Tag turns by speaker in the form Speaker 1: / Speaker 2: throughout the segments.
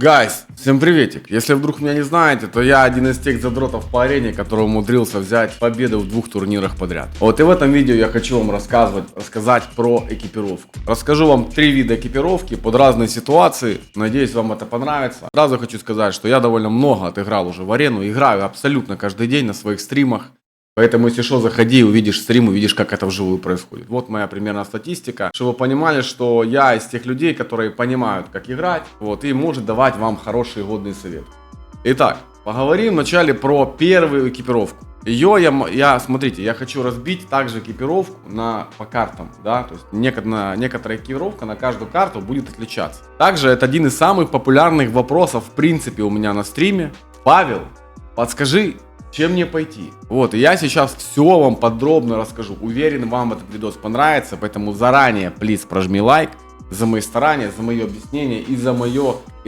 Speaker 1: Гайс, всем приветик. Если вдруг меня не знаете, то я один из тех задротов по арене, который умудрился взять победу в 2 турнирах подряд. Вот и в этом видео я хочу вам рассказать про экипировку. Расскажу вам 3 вида экипировки под разные ситуации. Надеюсь, вам это понравится. Сразу хочу сказать, что я довольно много отыграл уже в арену. Играю абсолютно каждый день на своих стримах. Поэтому, если что, заходи, увидишь стрим, увидишь, как это вживую происходит. Вот моя примерная статистика, чтобы вы понимали, что я из тех людей, которые понимают, как играть, вот, и может давать вам хороший и годный совет. Итак, поговорим вначале про первую экипировку. Смотрите, я хочу разбить также экипировку по картам, да, то есть некоторая экипировка на каждую карту будет отличаться. Также это один из самых популярных вопросов, в принципе, у меня на стриме. Павел, подскажи, чем мне пойти? Вот, и я сейчас все вам подробно расскажу. Уверен, вам этот видос понравится, поэтому заранее, плиз, прожми лайк за мои старания, за мое объяснение и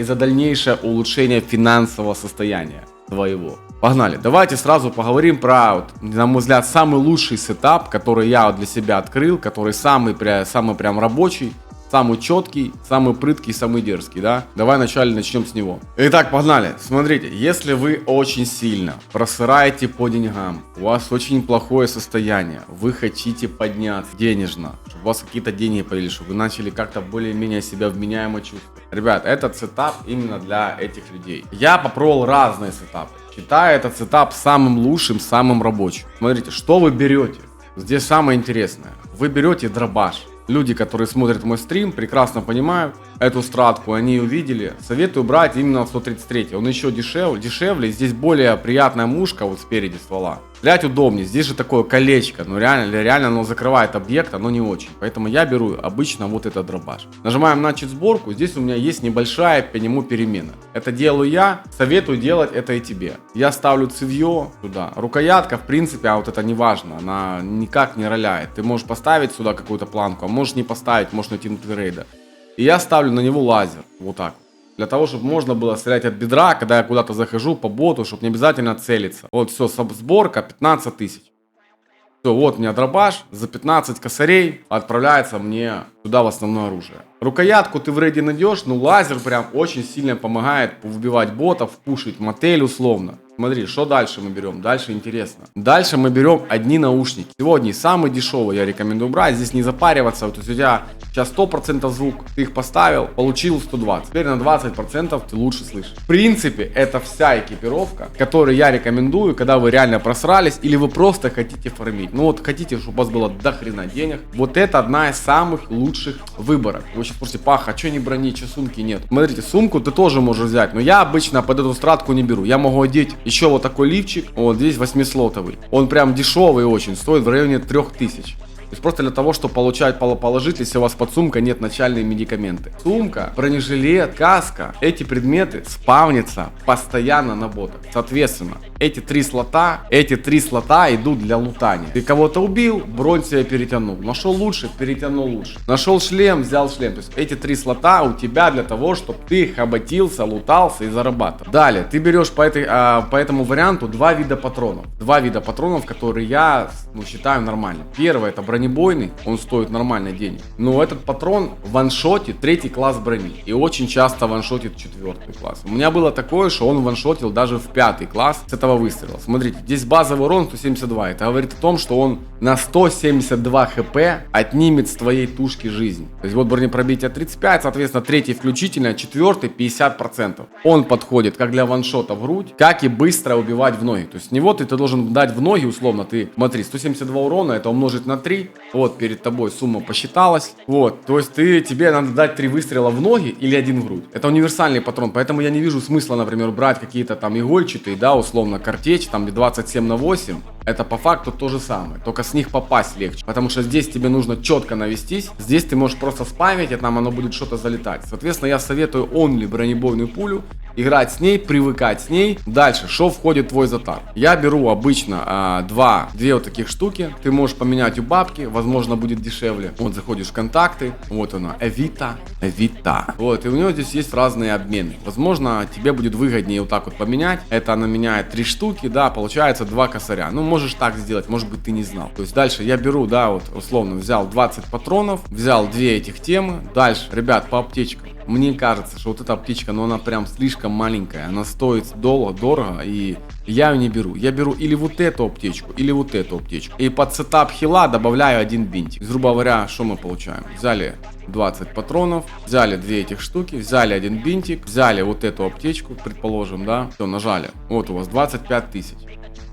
Speaker 1: за дальнейшее улучшение финансового состояния твоего. Погнали, давайте сразу поговорим про, на мой взгляд, самый лучший сетап, который я для себя открыл, который самый прям рабочий, самый четкий, самый прыткий, самый дерзкий, да? Давай вначале начнем с него. Итак, погнали. Смотрите, если вы очень сильно просыраете по деньгам, у вас очень плохое состояние, вы хотите подняться денежно, чтобы у вас какие-то деньги появились, чтобы вы начали как-то более-менее себя вменяемо чувствовать. Ребят, этот сетап именно для этих людей. Я попробовал разные сетапы. Считаю этот сетап самым лучшим, самым рабочим. Смотрите, что вы берете? Здесь самое интересное. Вы берете дробаш. Люди, которые смотрят мой стрим, прекрасно понимают эту стратку, они ее видели. Советую брать именно 133. Он еще дешевле, здесь более приятная мушка вот спереди ствола. Стрелять удобнее, здесь же такое колечко, но реально оно закрывает объект, но не очень. Поэтому я беру обычно вот этот дробаш. Нажимаем начать сборку, здесь у меня есть небольшая по нему перемена. Это делаю я, советую делать это и тебе. Я ставлю цевье сюда, рукоятка в принципе, а вот это не важно, она никак не роляет. Ты можешь поставить сюда какую-то планку, а можешь не поставить, можешь найти внутри рейда. И я ставлю на него лазер, вот так. Для того, чтобы можно было стрелять от бедра, когда я куда-то захожу по боту, чтобы не обязательно целиться. Вот все, сборка 15 тысяч. Все, вот у меня дробаш, за 15 косарей отправляется мне сюда в основное оружие. Рукоятку ты в рейде найдешь, но лазер прям очень сильно помогает выбивать ботов, пушить мотель условно. Смотри, что дальше мы берем? Дальше интересно. Дальше мы берем одни наушники. Сегодня самый дешевый я рекомендую брать. Здесь не запариваться. То есть у тебя сейчас 100% звук, ты их поставил, получил 120. Теперь на 20% ты лучше слышишь. В принципе, это вся экипировка, которую я рекомендую, когда вы реально просрались или вы просто хотите фармить. Ну вот хотите, чтобы у вас было до хрена денег. Вот это одна из самых лучших выборок. Вы сейчас спросите, Паха, а что не брони, что сумки нет? Смотрите, сумку ты тоже можешь взять, но я обычно под эту стратку не беру. Я могу одеть еще вот такой лифчик, вот здесь 8-слотовый. Он прям дешевый очень, стоит в районе 3000. То есть просто для того, чтобы положить, если у вас под сумкой нет начальные медикаменты. Сумка, бронежилет, каска, эти предметы спавнятся постоянно на ботах. Соответственно, эти три слота идут для лутания. Ты кого-то убил, бронь себе перетянул. Нашел лучше, перетянул лучше. Нашел шлем, взял шлем. То есть эти три слота у тебя для того, чтобы ты хоботился, лутался и зарабатывал. Далее, ты берешь по этому варианту 2 вида патронов. 2 вида патронов, которые я считаю нормальным. Первый это бронебойный, он стоит нормальные денег. Но этот патрон ваншотит 3 класс брони. И очень часто ваншотит 4 класс. У меня было такое, что он ваншотил даже в 5 класс с этого выстрела. Смотрите, здесь базовый урон 172. Это говорит о том, что он на 172 хп отнимет с твоей тушки жизнь. То есть вот бронепробитие 35, соответственно, 3 включительно, 4 50%. Он подходит как для ваншота в грудь, как и быстро убивать в ноги. То есть с него ты должен дать в ноги условно. Ты смотри, 172 урона, это умножить на 3. Вот перед тобой сумма посчиталась. Вот, то есть тебе надо дать 3 выстрела в ноги или 1 в грудь. Это универсальный патрон, поэтому я не вижу смысла, например, брать какие-то там игольчатые, да, условно картечь, там 27/8. Это по факту то же самое, только с них попасть легче, потому что здесь тебе нужно четко навестись, здесь ты можешь просто спамить, и там оно будет что-то залетать. Соответственно, я советую only бронебойную пулю, играть с ней, привыкать с ней. Дальше, что входит в твой затар? Я беру обычно 2 вот таких штуки, ты можешь поменять у бабки, возможно будет дешевле. Вот заходишь в контакты, вот она, Эвита. Вот, и у него здесь есть разные обмены. Возможно, тебе будет выгоднее вот так вот поменять. Это она меняет 3 штуки, да, получается 2 косаря. Ну, можешь так сделать, может быть, ты не знал. То есть дальше я беру, да, вот условно взял 20 патронов, взял 2 этих темы. Дальше, ребят, по аптечкам. мне кажется, что вот эта аптечка, ну она прям слишком маленькая, она стоит дорого, и я ее не беру. Я беру или вот эту аптечку, или вот эту аптечку. И под сетап хила добавляю один бинтик. Грубо говоря, что мы получаем? Взяли 20 патронов, взяли 2 этих штуки, взяли один бинтик, взяли вот эту аптечку, предположим, да, все, нажали. Вот у вас 25 тысяч.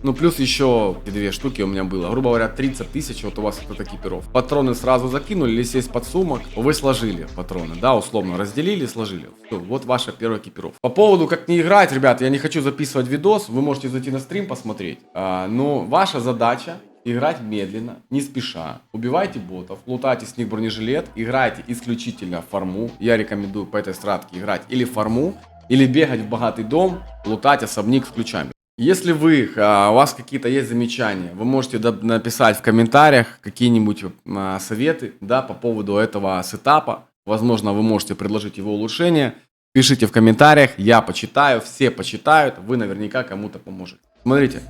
Speaker 1: Ну, плюс еще 2 штуки у меня было. Грубо говоря, 30 тысяч вот у вас вот эта экипировка. Патроны сразу закинули, или есть подсумок, вы сложили патроны, да, условно разделили, сложили. Все, вот ваша первая экипировка. По поводу, как не играть, ребят, я не хочу записывать видос, вы можете зайти на стрим посмотреть. Но ваша задача играть медленно, не спеша. Убивайте ботов, лутайте с них бронежилет, играйте исключительно фарму. Я рекомендую по этой стратке играть или фарму, или бегать в богатый дом, лутать особняк с ключами. Если у вас какие-то есть замечания, вы можете написать в комментариях какие-нибудь советы, да, по поводу этого сетапа. Возможно, вы можете предложить его улучшение. Пишите в комментариях, я почитаю, все почитают, вы наверняка кому-то поможете. Смотрите,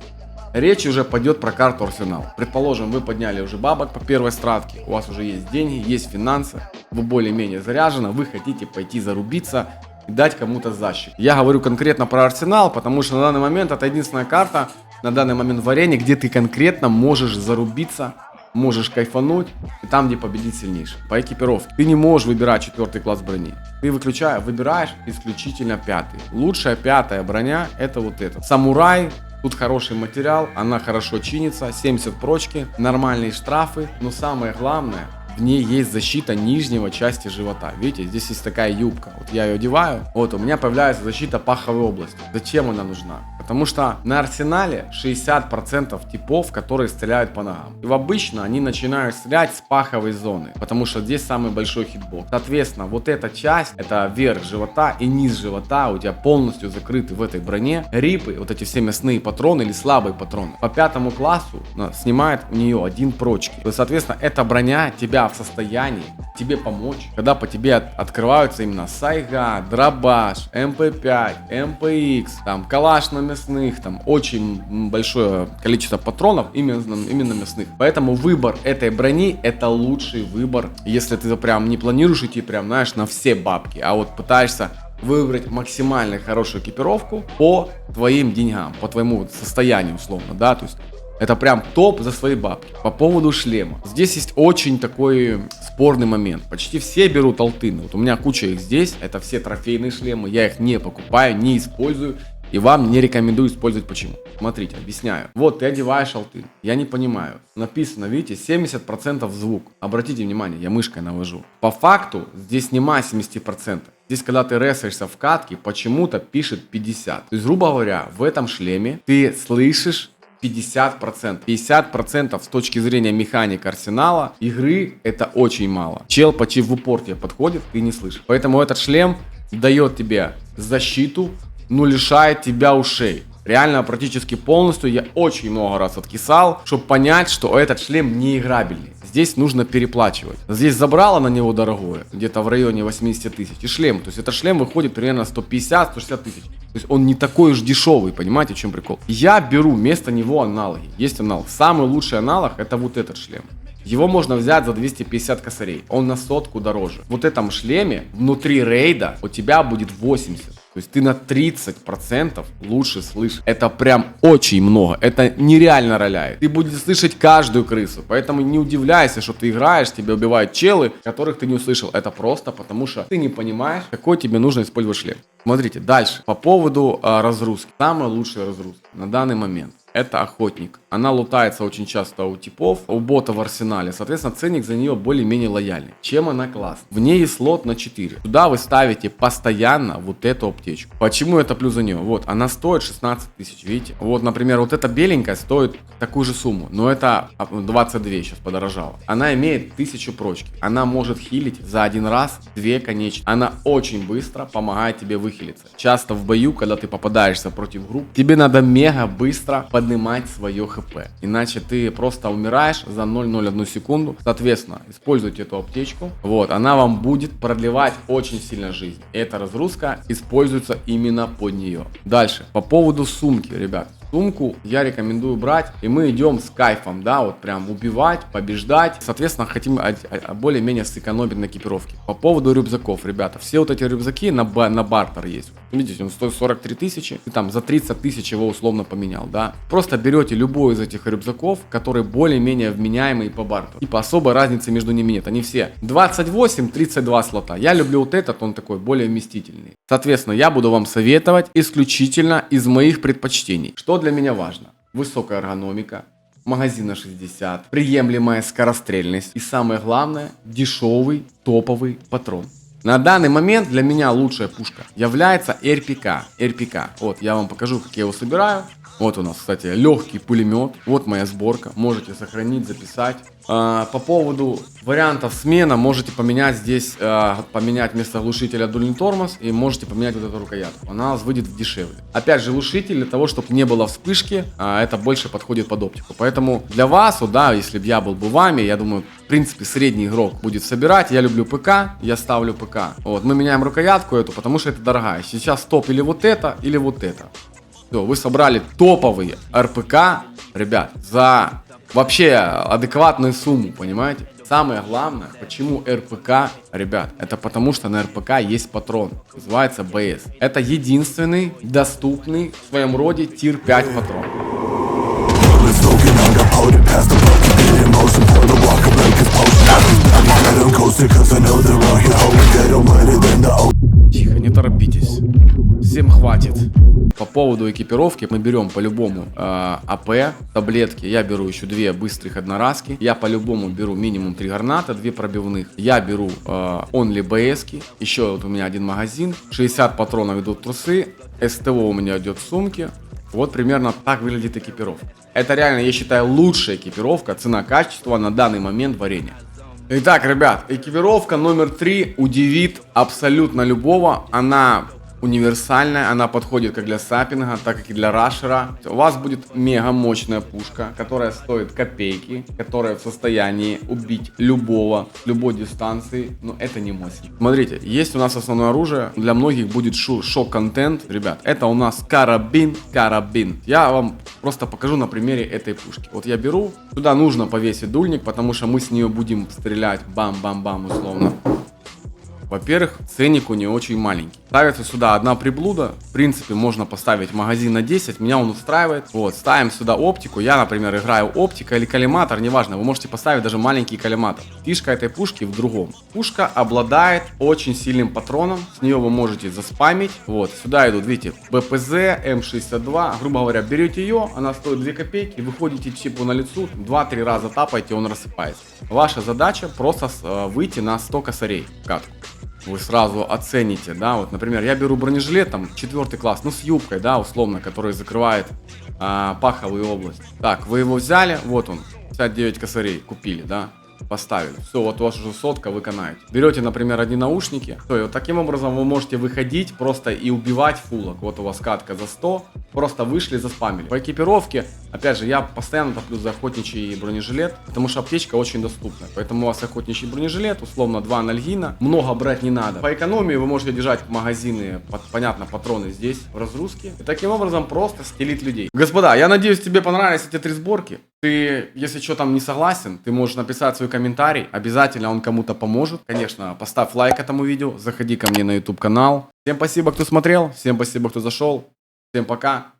Speaker 1: речь уже пойдет про карту Арсенал. Предположим, вы подняли уже бабок по первой стратке, у вас уже есть деньги, есть финансы, вы более-менее заряжены, вы хотите пойти зарубиться и дать кому-то защит. Я говорю конкретно про Арсенал, потому что на данный момент это единственная карта, на данный момент в арене, где ты конкретно можешь зарубиться, можешь кайфануть, и там, где победить сильнейший. По экипировке. Ты не можешь выбирать 4 класс брони. Ты выбираешь исключительно 5. Лучшая 5 броня это вот эта. Самурай. Тут хороший материал, она хорошо чинится, 70 прочки, нормальные штрафы, но самое главное, в ней есть защита нижнего части живота. Видите, здесь есть такая юбка. Вот я ее одеваю, вот у меня появляется защита паховой области. Зачем она нужна? Потому что на Арсенале 60% типов, которые стреляют по ногам. И обычно они начинают стрелять с паховой зоны, потому что здесь самый большой хитбокс. Соответственно, вот эта часть, это верх живота и низ живота у тебя полностью закрыты в этой броне. Рипы, вот эти все мясные патроны или слабые патроны, по 5 классу снимает у нее 1 прочки. То есть, соответственно, эта броня тебя в состоянии тебе помочь, когда по тебе открываются именно сайга, дробаш, МП5, МПХ, там калаш на мясных, там очень большое количество патронов именно мясных. Поэтому выбор этой брони это лучший выбор, если ты прям не планируешь идти прям, знаешь, на все бабки, а вот пытаешься выбрать максимально хорошую экипировку по твоим деньгам, по твоему состоянию условно, да, то есть это прям топ за свои бабки. По поводу шлема. Здесь есть очень такой спорный момент. Почти все берут алтыны. Вот у меня куча их здесь. Это все трофейные шлемы. Я их не покупаю, не использую. И вам не рекомендую использовать. Почему? Смотрите, объясняю. Вот ты одеваешь алтын. Я не понимаю. Написано, видите, 70% звук. Обратите внимание, я мышкой навожу. По факту здесь нема 70%. Здесь, когда ты ресаешься в катке, почему-то пишет 50. То есть, грубо говоря, в этом шлеме ты слышишь 50%. 50% с точки зрения механики Арсенала игры это очень мало. Чел почти в упор тебе подходит, ты не слышишь. Поэтому этот шлем дает тебе защиту, но лишает тебя ушей. Реально практически полностью я очень много раз откисал, чтобы понять, что этот шлем не играбельный. Здесь нужно переплачивать. Здесь забрало на него дорогое, где-то в районе 80 тысяч. И шлем, то есть этот шлем выходит примерно 150-160 тысяч. То есть он не такой уж дешевый, понимаете, в чем прикол? Я беру вместо него аналоги. Есть аналог. Самый лучший аналог это вот этот шлем. Его можно взять за 250 косарей. Он на 100 дороже. В вот этом шлеме внутри рейда у тебя будет 80. То есть ты на 30% лучше слышишь. Это прям очень много. Это нереально роляет. Ты будешь слышать каждую крысу. Поэтому не удивляйся, что ты играешь, тебя убивают челы, которых ты не услышал. Это просто потому, что ты не понимаешь, какой тебе нужно использовать шлем. Смотрите, дальше. По поводу разгрузки. Самая лучшая разгрузка на данный момент. Это охотник. Она лутается очень часто у типов, у бота в арсенале. Соответственно, ценник за нее более-менее лояльный. Чем она классная? В ней есть слот на 4. Туда вы ставите постоянно вот эту аптечку. Почему это плюс за нее? Вот, она стоит 16 тысяч, видите? Вот, например, вот эта беленькая стоит такую же сумму. Но это 22 сейчас подорожала. Она имеет 1000 прочки. Она может хилить за один раз 2 конечности. Она очень быстро помогает тебе выхилиться. Часто в бою, когда ты попадаешься против групп, тебе надо мега быстро поднимать свое хп. Иначе ты просто умираешь за 0,01 секунду. Соответственно, используйте эту аптечку. Вот, она вам будет продлевать очень сильно жизнь. Эта разгрузка используется именно под нее. Дальше, по поводу сумки, ребят. Сумку я рекомендую брать, и мы идем с кайфом, да, вот прям убивать, побеждать. Соответственно, хотим более-менее сэкономить на экипировке. По поводу рюкзаков, ребята, все вот эти рюкзаки на бартер есть. Видите, он стоит 43 тысячи, и там за 30 тысяч его условно поменял, да. Просто берете любой из этих рюкзаков, который более-менее вменяемый по бартеру. Типа особой разницы между ними нет. Они все 28-32 слота. Я люблю вот этот, он такой более вместительный. Соответственно, я буду вам советовать исключительно из моих предпочтений. Что для меня важно? Высокая эргономика, магазин на 60, приемлемая скорострельность и самое главное, дешевый топовый патрон. На данный момент для меня лучшая пушка является РПК. Вот, я вам покажу, как я его собираю. Вот у нас, кстати, легкий пулемет. Вот моя сборка. Можете сохранить, записать. По поводу вариантов смена, можете поменять здесь, поменять вместо глушителя дульный тормоз и можете поменять вот эту рукоятку. Она у вас выйдет дешевле. Опять же, глушитель для того, чтобы не было вспышки, это больше подходит под оптику. Поэтому для вас, вот, да, если бы я был бы вами, я думаю, в принципе, средний игрок будет собирать. Я люблю ПК, я ставлю ПК. Вот, мы меняем рукоятку эту, потому что это дорогая. Сейчас топ или вот это, или вот это. Все, вы собрали топовые РПК, ребят, за вообще адекватную сумму, понимаете? Самое главное, почему РПК, ребят, это потому что на РПК есть патрон, называется БС. Это единственный доступный в своем роде тир 5 патрон. Тихо, не торопитесь. Всем хватит. По поводу экипировки мы берем по-любому АП, таблетки. Я беру еще 2 быстрых одноразки. Я по-любому беру минимум 3 граната, 2 пробивных. Я беру only БСки. Еще вот у меня 1 магазин. 60 патронов идут трусы. СТО у меня идет в сумке. Вот примерно так выглядит экипировка. Это реально, я считаю, лучшая экипировка, цена-качество на данный момент варенья. Итак, ребят, экипировка номер 3 удивит абсолютно любого. Она универсальная, она подходит как для саппинга, так и для рашера. У вас будет мега мощная пушка, которая стоит копейки, которая в состоянии убить любого, любой дистанции, но это не мощно. Смотрите, есть у нас основное оружие, для многих будет шок-контент, ребят, это у нас карабин. Я вам просто покажу на примере этой пушки. Вот я беру, сюда нужно повесить дульник, потому что мы с нее будем стрелять бам-бам-бам условно. Во-первых, ценник у нее очень маленький. Ставится сюда одна приблуда. В принципе, можно поставить магазин на 10. Меня он устраивает. Вот, ставим сюда оптику. Я, например, играю оптика или коллиматор, неважно. Вы можете поставить даже маленький коллиматор. Фишка этой пушки в другом. Пушка обладает очень сильным патроном. С нее вы можете заспамить. Вот, сюда идут, видите, БПЗ, М62. Грубо говоря, берете ее, она стоит 2 копейки. Выходите чипу на лицу, 2-3 раза тапаете, он рассыпается. Ваша задача просто выйти на 100 косарей в катку. Вы сразу оцените, да, вот, например, я беру бронежилет, там, 4 класс, ну, с юбкой, да, условно, который закрывает паховую область. Так, вы его взяли, вот он, 59 косарей купили, да, поставили. Все, вот у вас уже сотка, вы канаете. Берете, например, одни наушники, то и вот таким образом вы можете выходить просто и убивать фулок. Вот у вас катка за 100, просто вышли, заспамили. По экипировке, опять же, я постоянно топлю за охотничий бронежилет, потому что аптечка очень доступна. Поэтому у вас охотничий бронежилет, условно 2 анальгина, много брать не надо. По экономии вы можете держать магазины, понятно, патроны здесь в разгрузке. И таким образом просто стелить людей. Господа, я надеюсь, тебе понравились эти 3 сборки. Ты, если что там не согласен, ты можешь написать свой комментарий, обязательно он кому-то поможет. Конечно, поставь лайк этому видео, заходи ко мне на YouTube канал. Всем спасибо, кто смотрел, всем спасибо, кто зашел. Всем пока.